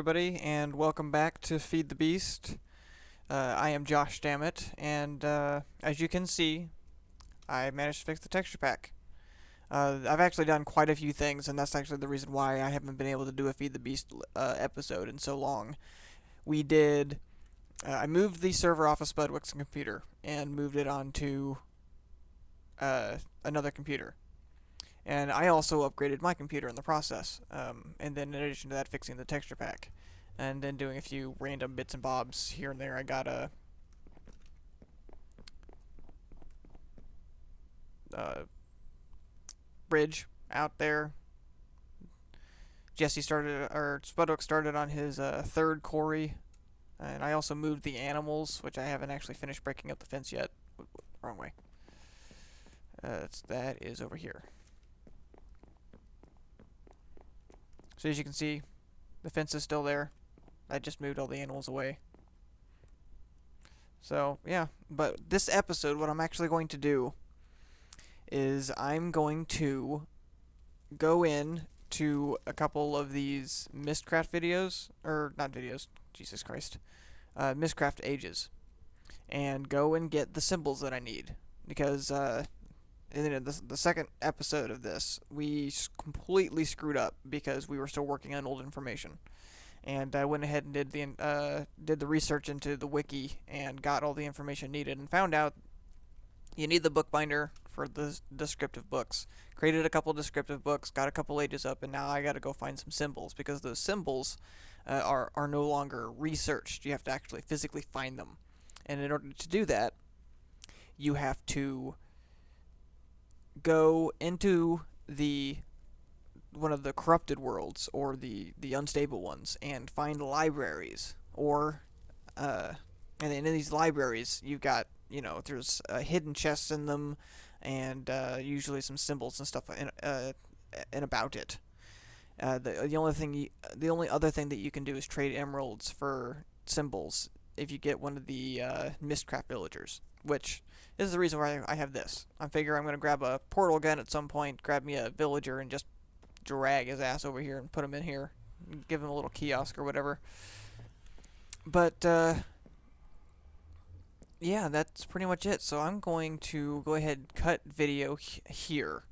everybody, and welcome back to Feed the Beast. I am Josh Dammit, and as you can see, I managed to fix the texture pack. I've actually done quite a few things, and that's actually the reason why I haven't been able to do a Feed the Beast episode in so long. I moved the server off of Spudwick's computer and moved it onto another computer. And I also upgraded my computer in the process, and then in addition to that, fixing the texture pack, and then doing a few random bits and bobs here and there. I got a bridge out there. Spudwick started on his third quarry, and I also moved the animals, which I haven't actually finished breaking up the fence yet. Wrong way. That is over here. So as you can see, the fence is still there. I just moved all the animals away. So, yeah. But this episode, what I'm actually going to do is I'm going to go in to a couple of these Mystcraft videos, or not videos, Jesus Christ, Mystcraft ages, and go and get the symbols that I need. Because, in the second episode of this, we completely screwed up because we were still working on old information. And I went ahead and did the research into the wiki and got all the information needed and found out you need the bookbinder for the descriptive books. Created a couple descriptive books, got a couple ages up, and now I gotta go find some symbols because those symbols are no longer researched. You have to actually physically find them. And in order to do that, you have to go into one of the corrupted worlds, or the unstable ones, and find libraries, and in these libraries you've got, there's hidden chests in them, and usually some symbols and stuff and about it. The only other thing that you can do is trade emeralds for symbols if you get one of the Mystcraft villagers, which is the reason why I have this. I figure I'm going to grab a portal gun at some point, grab me a villager, and just drag his ass over here and put him in here. Give him a little kiosk or whatever. But, yeah, that's pretty much it. So I'm going to go ahead and cut video here.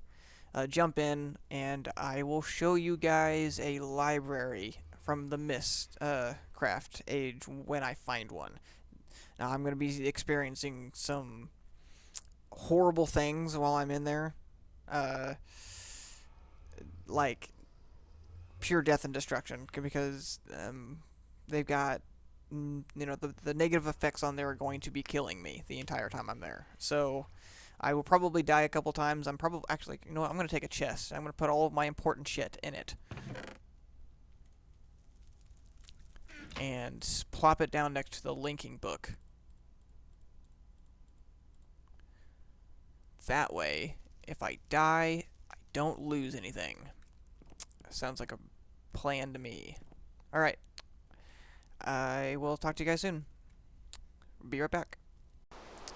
Jump in, and I will show you guys a library from the Mystcraft age when I find one. Now, I'm going to be experiencing some horrible things while I'm in there. Like pure death and destruction, because they've got, the negative effects on there are going to be killing me the entire time I'm there. So I will probably die a couple times. I'm going to take a chest. I'm going to put all of my important shit in it. And plop it down next to the linking book. That way, if I die, I don't lose anything. Sounds like a plan to me. Alright. I will talk to you guys soon. Be right back.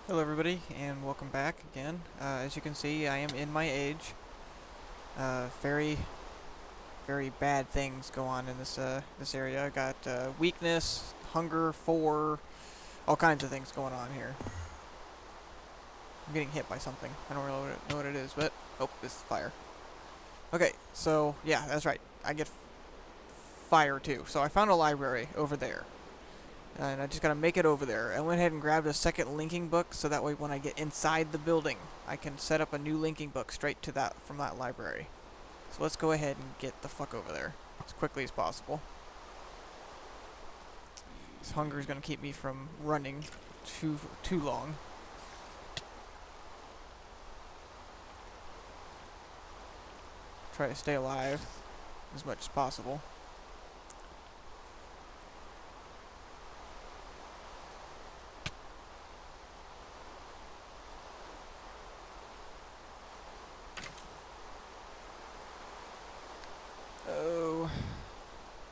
Hello everybody, and welcome back again. As you can see, I am in my age. Very, very bad things go on in this area. I got weakness, hunger, 4, all kinds of things going on here. I'm getting hit by something. I don't really know what it is, but oh, this is fire. Okay, so yeah, that's right. I get fire too. So I found a library over there, and I just gotta make it over there. I went ahead and grabbed a second linking book, so that way when I get inside the building, I can set up a new linking book straight to from that library. So let's go ahead and get the fuck over there as quickly as possible. This hunger is gonna keep me from running too long. Try to stay alive as much as possible. Oh,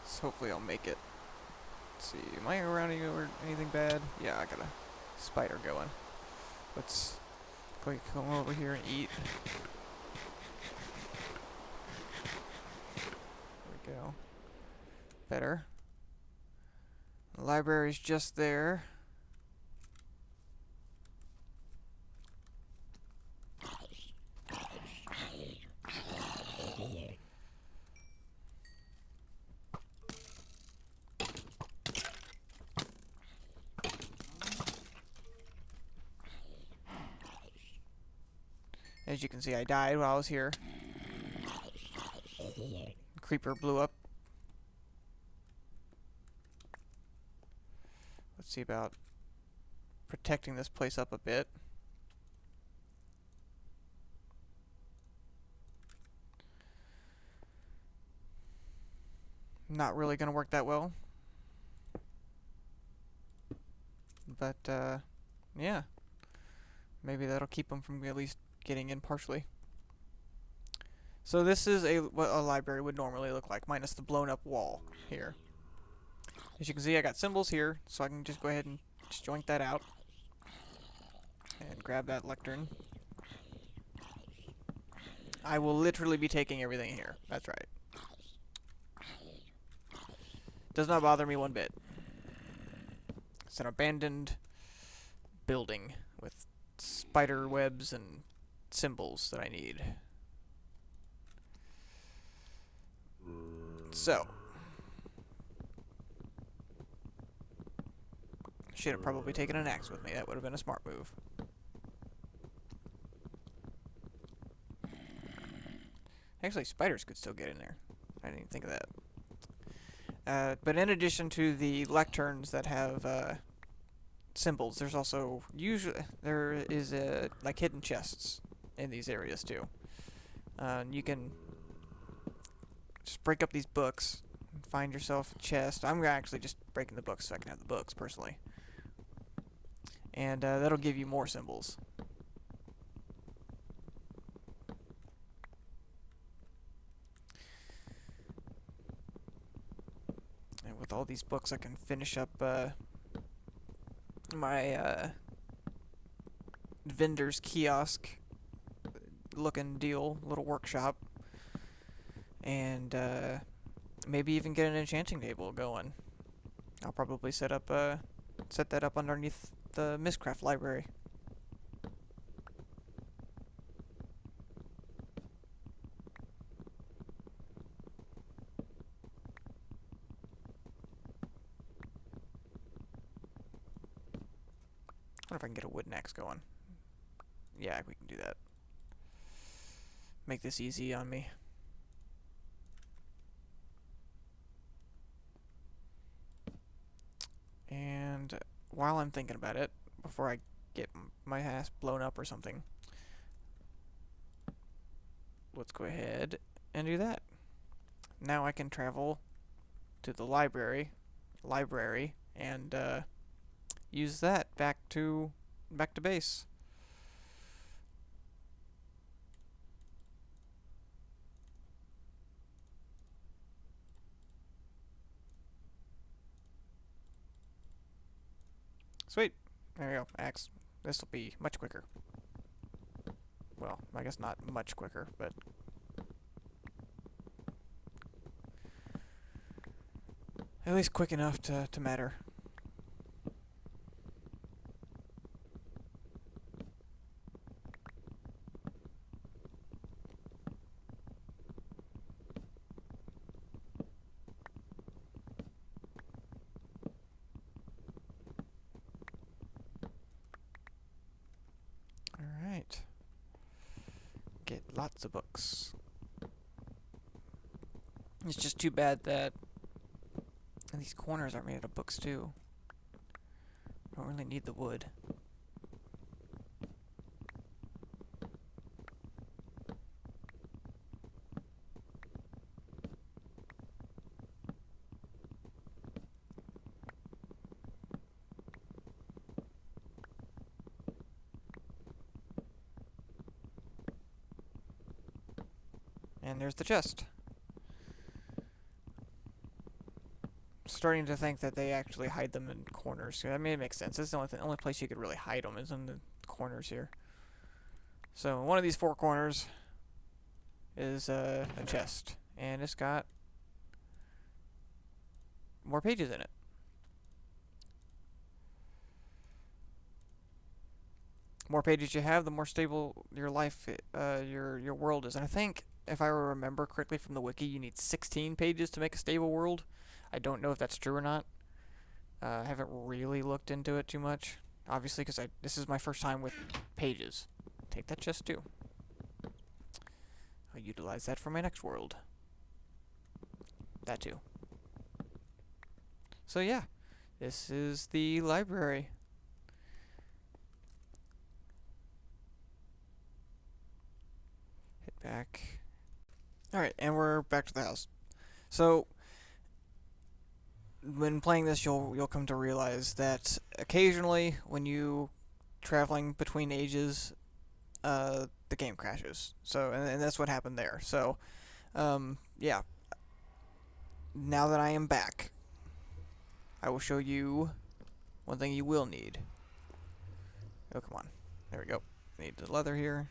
so hopefully I'll make it. Let's see, am I around here or anything bad? Yeah, I got a spider going. Let's come over here and eat. There we go. Better. The library's just there. As you can see, I died while I was here. Creeper blew up. Let's see about protecting this place up a bit. Not really gonna work that well. But, yeah. Maybe that'll keep them from at least getting in partially. So this is what a library would normally look like, minus the blown up wall here. As you can see, I got symbols here, so I can just go ahead and just joint that out. And grab that lectern. I will literally be taking everything here. That's right. Does not bother me one bit. It's an abandoned building with spider webs and symbols that I need. So, should have probably taken an axe with me. That would have been a smart move. Actually, spiders could still get in there. I didn't even think of that. But in addition to the lecterns that have symbols, there's also like hidden chests in these areas too. You can just break up these books and find yourself a chest. I'm actually just breaking the books so I can have the books personally, and that'll give you more symbols. And with all these books, I can finish up my vendor's kiosk looking deal, little workshop, and maybe even get an enchanting table going. I'll probably set that up underneath the Mystcraft library. I wonder if I can get a wooden axe going. Yeah, we can do that. Make this easy on me. And while I'm thinking about it, before I get my ass blown up or something, let's go ahead and do that. Now I can travel to the library, and use that back to base. Sweet. There we go. Axe. This will be much quicker. Well, I guess not much quicker, but at least quick enough to matter. Alright. Get lots of books. It's just too bad that these corners aren't made out of books too. Don't really need the wood. And there's the chest. Starting to think that they actually hide them in corners. I mean, it makes sense. It's the only place you could really hide them is in the corners here. So one of these four corners is a chest, and it's got more pages in it. more pages you have, the more stable your life, your world is. And I think, if I remember correctly from the wiki, you need 16 pages to make a stable world. I don't know if that's true or not. I haven't really looked into it too much, obviously, because this is my first time with pages. Take that chest too. I'll utilize that for my next world. That too. So yeah, this is the library. Hit back. Alright, and we're back to the house. So, when playing this, you'll come to realize that occasionally, when you traveling between ages, the game crashes. So, and that's what happened there. So, yeah. Now that I am back, I will show you one thing you will need. Oh, come on. There we go. I need the leather here.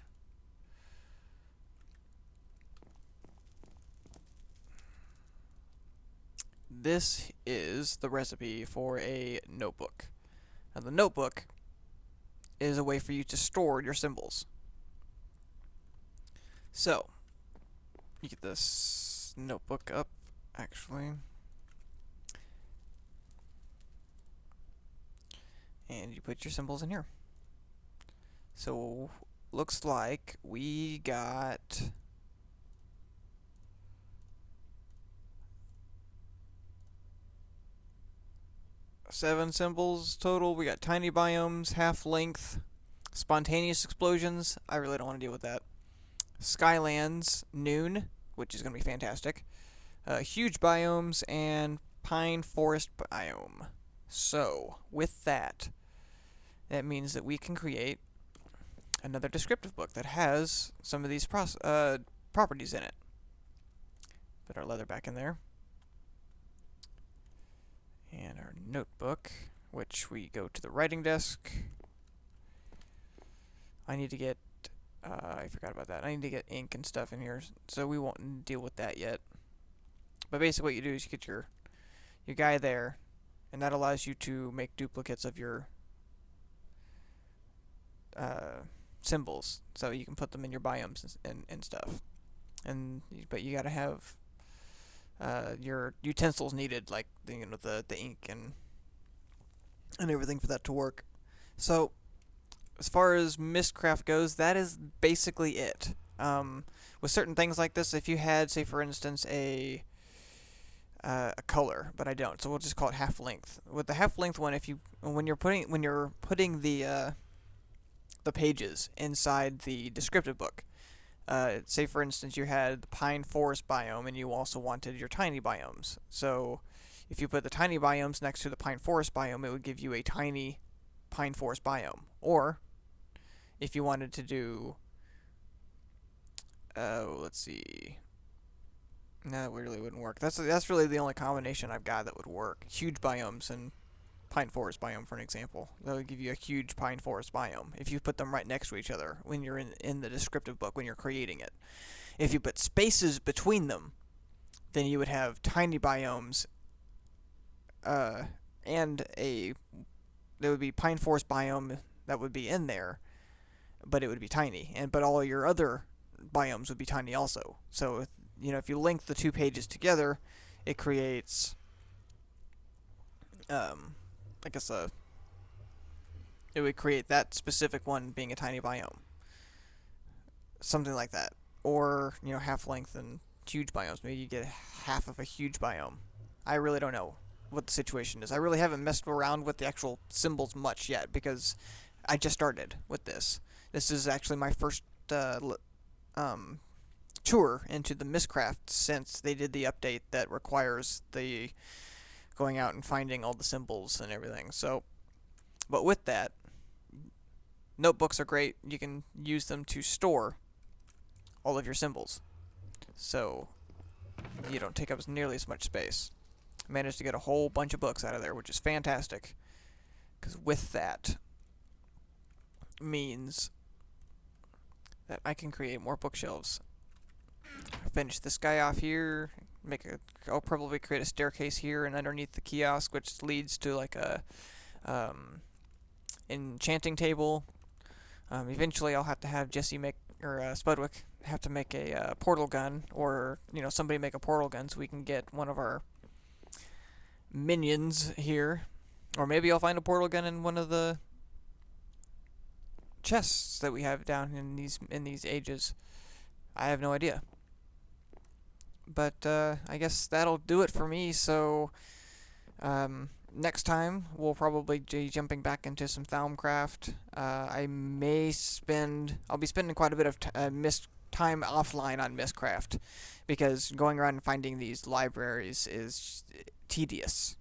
This is the recipe for a notebook. Now, the notebook is a way for you to store your symbols. So, you get this notebook up, actually. And you put your symbols in here. So, looks like we got 7 symbols total. We got tiny biomes, half length, spontaneous explosions. I really don't want to deal with that. Skylands, noon, which is going to be fantastic. Huge biomes, and pine forest biome. So, with that, that means that we can create another descriptive book that has some of these properties in it. Put our leather back in there. And our notebook, which we go to the writing desk. I need to get, I forgot about that. I need to get ink and stuff in here, so we won't deal with that yet. But basically what you do is you get your guy there, and that allows you to make duplicates of your symbols, so you can put them in your biomes and stuff. But you gotta have your utensils needed, like the ink and everything for that to work. So, as far as Mystcraft goes, that is basically it. With certain things like this, if you had, say for instance, a color, but I don't, so we'll just call it half length. With the half length one, when you're putting the pages inside the descriptive book, say for instance you had the pine forest biome and you also wanted your tiny biomes. So if you put the tiny biomes next to the pine forest biome, it would give you a tiny pine forest biome. Or if you wanted to do, let's see, no, that really wouldn't work. That's really the only combination I've got that would work. Huge biomes and pine forest biome, for an example. That would give you a huge pine forest biome if you put them right next to each other when you're in the descriptive book, when you're creating it. If you put spaces between them, then you would have tiny biomes, and there would be pine forest biome that would be in there, but it would be tiny, but all your other biomes would be tiny also. So, if you link the 2 pages together, it creates, I guess it would create that specific one being a tiny biome. Something like that. Or, half length and huge biomes. Maybe you get half of a huge biome. I really don't know what the situation is. I really haven't messed around with the actual symbols much yet, because I just started with this. This is actually my first tour into the Mystcraft since they did the update that requires the going out and finding all the symbols and everything. So, but with that, notebooks are great. You can use them to store all of your symbols, so you don't take up nearly as much space. I managed to get a whole bunch of books out of there, which is fantastic, because with that means that I can create more bookshelves. Finish this guy off here. I'll probably create a staircase here and underneath the kiosk, which leads to like a enchanting table. Eventually, I'll have to have Jesse make, or Spudwick have to make a portal gun, or somebody make a portal gun so we can get one of our minions here, or maybe I'll find a portal gun in one of the chests that we have down in these ages. I have no idea. But I guess that'll do it for me. So next time we'll probably be jumping back into some Thaumcraft. I'll be spending quite a bit of time offline on Mystcraft, because going around and finding these libraries is tedious,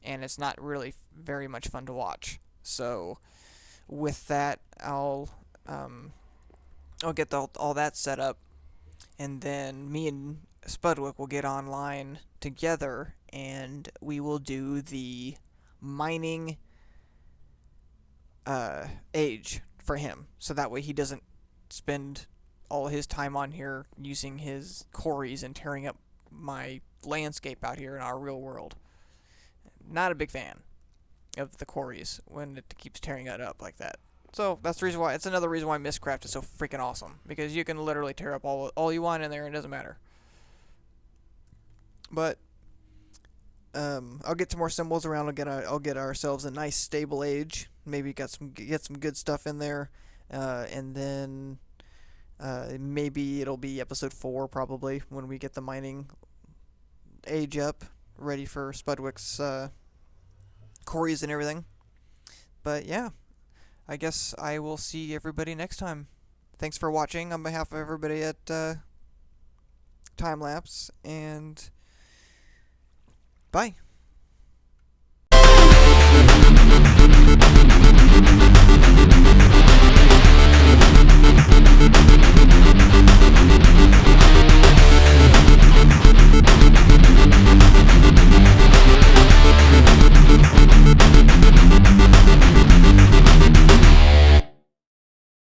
and it's not really very much fun to watch. So with that, I'll get all that set up, and then me and Spudwick will get online together, and we will do the mining age for him, so that way he doesn't spend all his time on here using his quarries and tearing up my landscape out here in our real world. Not a big fan of the quarries when it keeps tearing it up like that. So that's the reason why. It's another reason why Mystcraft is so freaking awesome, because you can literally tear up all you want in there and it doesn't matter. But I'll get some more symbols around. I'll get ourselves a nice stable age. Maybe get some good stuff in there, and then maybe it'll be episode 4 probably when we get the mining age up, ready for Spudwick's quarries and everything. But yeah, I guess I will see everybody next time. Thanks for watching on behalf of everybody at Timelapse, and bye.